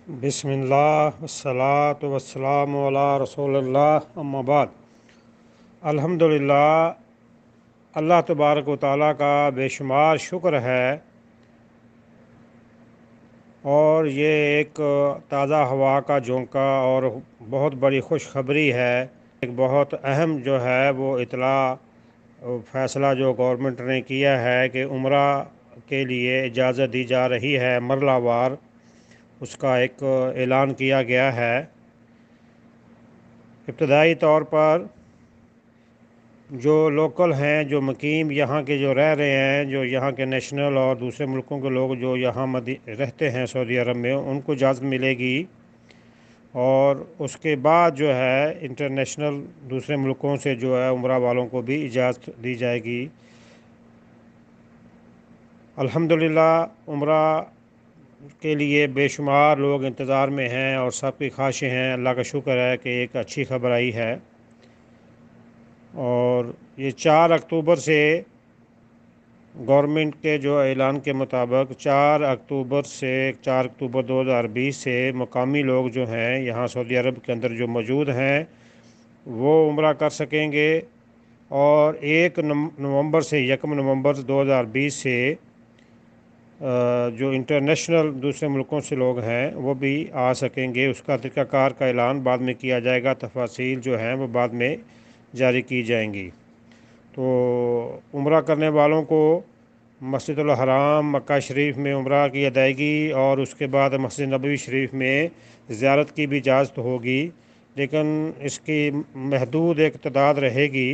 بسم اللہ والصلاة والسلام علی رسول اللہ اما بعد۔ الحمدللہ، اللہ تبارک و تعالیٰ کا بے شمار شکر ہے، اور یہ ایک تازہ ہوا کا جھونکا اور بہت بڑی خوشخبری ہے۔ ایک بہت اہم جو ہے وہ اطلاع فیصلہ جو گورنمنٹ نے کیا ہے کہ عمرہ کے لیے اجازت دی جا رہی ہے مرحلہ وار، اس کا ایک اعلان کیا گیا ہے۔ ابتدائی طور پر جو لوکل ہیں، جو مقیم یہاں کے جو رہ رہے ہیں، جو یہاں کے نیشنل اور دوسرے ملکوں کے لوگ جو یہاں رہتے ہیں سعودی عرب میں، ان کو اجازت ملے گی، اور اس کے بعد جو ہے انٹرنیشنل دوسرے ملکوں سے جو ہے عمرہ والوں کو بھی اجازت دی جائے گی۔ الحمدللہ، عمرہ کے لیے بے شمار لوگ انتظار میں ہیں اور سب کی خواہشیں ہیں۔ اللہ کا شکر ہے کہ ایک اچھی خبر آئی ہے، اور یہ 4 اکتوبر سے گورنمنٹ کے جو اعلان کے مطابق 4 اکتوبر 2020 سے مقامی لوگ جو ہیں یہاں سعودی عرب کے اندر جو موجود ہیں وہ عمرہ کر سکیں گے، اور 1 نومبر 2020 سے جو انٹرنیشنل دوسرے ملکوں سے لوگ ہیں وہ بھی آ سکیں گے۔ اس کا طریقہ کار کا اعلان بعد میں کیا جائے گا، تفاصیل جو ہیں وہ بعد میں جاری کی جائیں گی۔ تو عمرہ کرنے والوں کو مسجد الحرام مکہ شریف میں عمرہ کی ادائیگی اور اس کے بعد مسجد نبوی شریف میں زیارت کی بھی اجازت ہوگی، لیکن اس کی محدود ایک تعداد رہے گی۔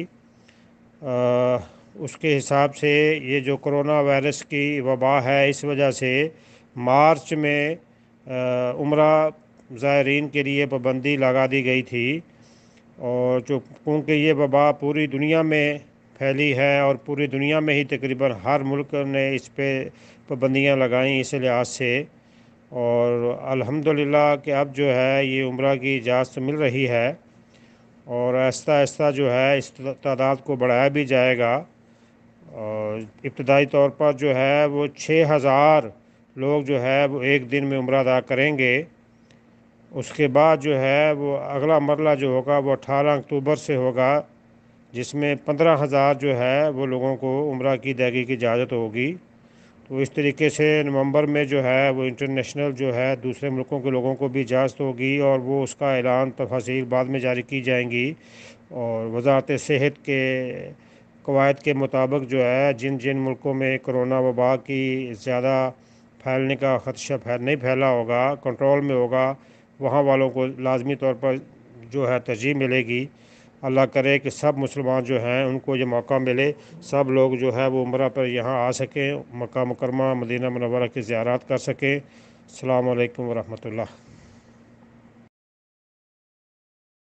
اس کے حساب سے یہ جو کرونا وائرس کی وبا ہے، اس وجہ سے مارچ میں عمرہ زائرین کے لیے پابندی لگا دی گئی تھی، اور کیونکہ یہ وبا پوری دنیا میں پھیلی ہے اور پوری دنیا میں ہی تقریباً ہر ملک نے اس پہ پابندیاں لگائیں اس لحاظ سے، اور الحمدللہ کہ اب جو ہے یہ عمرہ کی اجازت مل رہی ہے، اور آہستہ آہستہ جو ہے اس تعداد کو بڑھایا بھی جائے گا۔ اور ابتدائی طور پر جو ہے وہ 6000 لوگ جو ہے وہ ایک دن میں عمرہ ادا کریں گے۔ اس کے بعد جو ہے وہ اگلا مرحلہ جو ہوگا وہ 18 اکتوبر سے ہوگا، جس میں 15,000 جو ہے وہ لوگوں کو عمرہ کی ادائیگی کی اجازت ہوگی۔ تو اس طریقے سے نومبر میں جو ہے وہ انٹرنیشنل جو ہے دوسرے ملکوں کے لوگوں کو بھی اجازت ہوگی، اور وہ اس کا اعلان تفاصیل بعد میں جاری کی جائیں گی، اور وزارت صحت کے قواعد کے مطابق جو ہے جن جن ملکوں میں کرونا وبا کی زیادہ پھیلنے کا خدشہ نہیں پھیلا ہوگا، کنٹرول میں ہوگا، وہاں والوں کو لازمی طور پر جو ہے ترجیح ملے گی۔ اللہ کرے کہ سب مسلمان جو ہیں ان کو یہ موقع ملے، سب لوگ جو ہے وہ عمرہ پر یہاں آ سکیں، مکہ مکرمہ مدینہ منورہ کی زیارات کر سکیں۔ السلام علیکم ورحمۃ اللہ۔